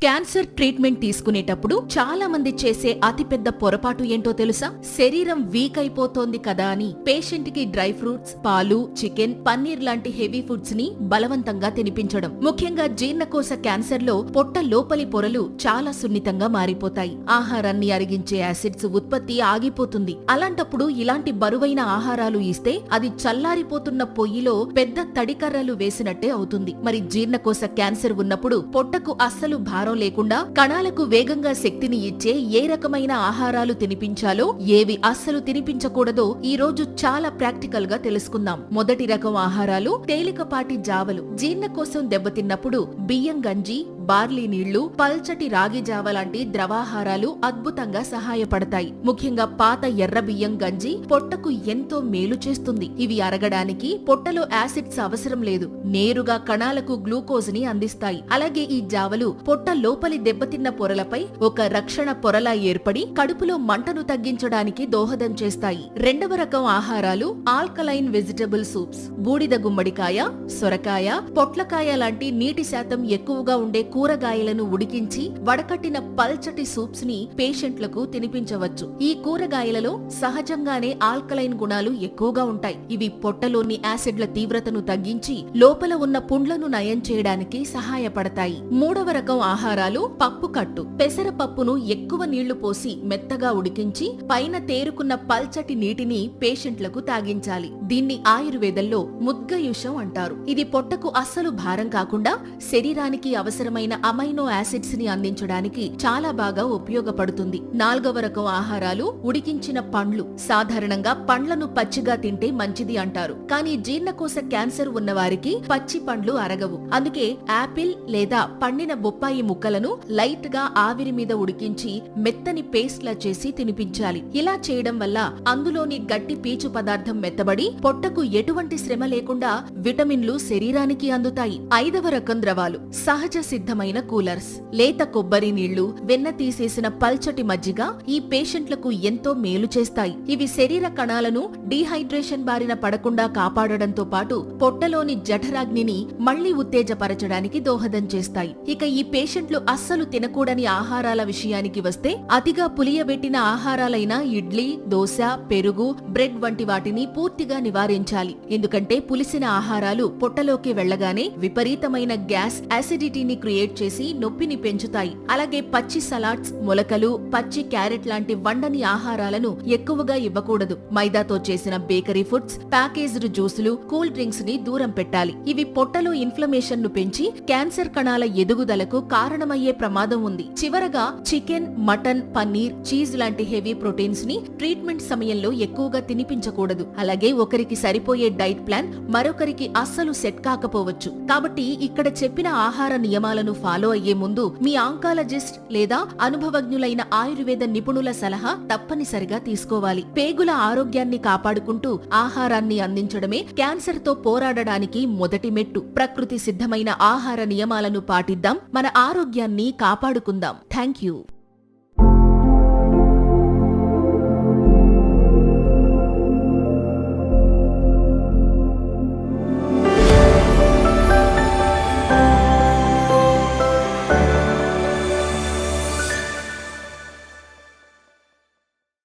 Cancer treatment తీసుకునేటప్పుడు చాలా మంది చేసే అతిపెద్ద పొరపాటు ఏంటో తెలుసా? శరీరం వీక్ అయిపోతోంది కదా అని పేషెంట్ కి డ్రై ఫ్రూట్స్, పాలు, చికెన్, పన్నీర్ లాంటి హెవీ ఫుడ్స్ ని బలవంతంగా తినిపించడం. ముఖ్యంగా జీర్ణకోశ క్యాన్సర్ లో పొట్ట లోపలి పొరలు చాలా సున్నితంగా మారిపోతాయి. ఆహారాన్ని అరిగించే యాసిడ్స్ ఉత్పత్తి ఆగిపోతుంది. అలాంటప్పుడు ఇలాంటి బరువైన ఆహారాలు ఇస్తే అది చల్లారిపోతున్న పొయ్యిలో పెద్ద తడికర్రలు వేసినట్టే అవుతుంది. మరి జీర్ణకోశ క్యాన్సర్ ఉన్నప్పుడు పొట్టకు అస్సలు భారం లేకుండా కణాలకు వేగంగా శక్తిని ఇచ్చే ఏ రకమైన ఆహారాలు తినిపించాలో, ఏవి అస్సలు తినిపించకూడదో ఈ రోజు చాలా ప్రాక్టికల్ గా తెలుసుకుందాం. మొదటి రకం ఆహారాలు తేలికపాటి జావలు. జీర్ణకోశం దెబ్బతిన్నప్పుడు బియ్యం గంజి, బార్లీ నీళ్లు, పల్చటి రాగి జావ లాంటి ద్రవాహారాలు అద్భుతంగా సహాయపడతాయి. ముఖ్యంగా పాత ఎర్ర బియ్యం గంజి పొట్టకు ఎంతో మేలు చేస్తుంది. ఇవి అరగడానికి పొట్టలో యాసిడ్స్ అవసరం లేదు, నేరుగా కణాలకు గ్లూకోజ్ ని అందిస్తాయి. అలాగే ఈ జావలు పొట్ట లోపలి దెబ్బతిన్న పొరలపై ఒక రక్షణ పొరలా ఏర్పడి కడుపులో మంటను తగ్గించడానికి దోహదం చేస్తాయి. రెండవ రకం ఆహారాలు ఆల్కలైన్ వెజిటబుల్ సూప్స్. బూడిద గుమ్మడికాయ, సొరకాయ, పొట్లకాయ లాంటి నీటి శాతం ఎక్కువగా ఉండే కూరగాయలను ఉడికించి వడకట్టిన పల్చటి సూప్స్ ని పేషెంట్లకు తినిపించవచ్చు. ఈ కూరగాయలలో సహజంగానే ఆల్కలైన్ గుణాలు ఎక్కువగా ఉంటాయి. ఇవి పొట్టలోని యాసిడ్ల తీవ్రతను తగ్గించి లోపల ఉన్న పుండ్లను నయం చేయడానికి సహాయపడతాయి. మూడవ రకం ఆహారాలు పప్పు కట్టు. పెసరపప్పును ఎక్కువ నీళ్లు పోసి మెత్తగా ఉడికించి పైన తేరుకున్న పల్చటి నీటిని పేషెంట్లకు తాగించాలి. దీన్ని ఆయుర్వేదంలో ముద్గయుషం అంటారు. ఇది పొట్టకు అస్సలు భారం కాకుండా శరీరానికి అవసరమైన అమైనో యాసిడ్స్ ని అందించడానికి చాలా బాగా ఉపయోగపడుతుంది. నాలుగవ రకం ఆహారాలు ఉడికించిన పండ్లు. సాధారణంగా పండ్లను పచ్చిగా తింటే మంచిది అంటారు, కానీ జీర్ణకోశ క్యాన్సర్ ఉన్నవారికి పచ్చి పండ్లు అరగవు. అందుకే యాపిల్ లేదా పండిన బొప్పాయి ముక్కలను లైట్ గా ఆవిరి మీద ఉడికించి మెత్తని పేస్ట్ లా చేసి తినిపించాలి. ఇలా చేయడం వల్ల అందులోని గట్టి పీచు పదార్థం మెత్తబడి పొట్టకు ఎటువంటి శ్రమ లేకుండా విటమిన్లు శరీరానికి అందుతాయి. ఐదవ రకం ద్రవాలు సహజ సిద్ధమైన కూలర్స్. లేత కొబ్బరి నీళ్లు, వెన్న తీసేసిన పల్చటి మజ్జిగ ఈ పేషెంట్లకు ఎంతో మేలు చేస్తాయి. ఇవి శరీర కణాలను డీహైడ్రేషన్ బారిన పడకుండా కాపాడడంతో పాటు పొట్టలోని జఠరాగ్నిని మళ్లీ ఉత్తేజపరచడానికి దోహదం చేస్తాయి. ఇక ఈ పేషెంట్లు అస్సలు తినకూడని ఆహారాల విషయానికి వస్తే అతిగా పులియబెట్టిన ఆహారాలైన ఇడ్లీ, దోశ, పెరుగు, బ్రెడ్ వంటి వాటిని పూర్తిగా నివారించాలి. ఎందుకంటే పులిసిన ఆహారాలు పొట్టలోకి వెళ్లగానే విపరీతమైన గ్యాస్, యాసిడిటీని క్రియేట్ చేసి నొప్పిని పెంచుతాయి. అలాగే పచ్చి సలాడ్స్, మొలకలు, పచ్చి క్యారెట్ లాంటి వండని ఆహారాలను ఎక్కువగా ఇవ్వకూడదు. మైదాతో చేసిన బేకరీ ఫుడ్స్, ప్యాకేజ్డ్ జ్యూసులు, కూల్ డ్రింక్స్ ని దూరం పెట్టాలి. ఇవి పొట్టలో ఇన్ఫ్లమేషన్ ను పెంచి క్యాన్సర్ కణాల ఎదుగుదలకు కారణమయ్యే ప్రమాదం ఉంది. చివరగా చికెన్, మటన్, పన్నీర్, చీజ్ లాంటి హెవీ ప్రోటీన్స్ ని ట్రీట్మెంట్ సమయంలో ఎక్కువగా తినిపించకూడదు. అలాగే ఒకరికి సరిపోయే డైట్ ప్లాన్ మరొకరికి అస్సలు సెట్ కాకపోవచ్చు. కాబట్టి ఇక్కడ చెప్పిన ఆహార నియమాలను ఫాలో అయ్యే ముందు మీ ఆంకాలజిస్ట్ లేదా అనుభవజ్ఞులైన ఆయుర్వేద నిపుణుల సలహా తప్పనిసరిగా తీసుకోవాలి. పేగుల ఆరోగ్యాన్ని కాపాడుకుంటూ ఆహారాన్ని అందించడమే క్యాన్సర్ తో పోరాడడానికి మొదటి మెట్టు. ప్రకృతి సిద్ధమైన ఆహార నియమాలను పాటిద్దాం, మన ఆరోగ్యాన్ని కాపాడుకుందాం. Thank you.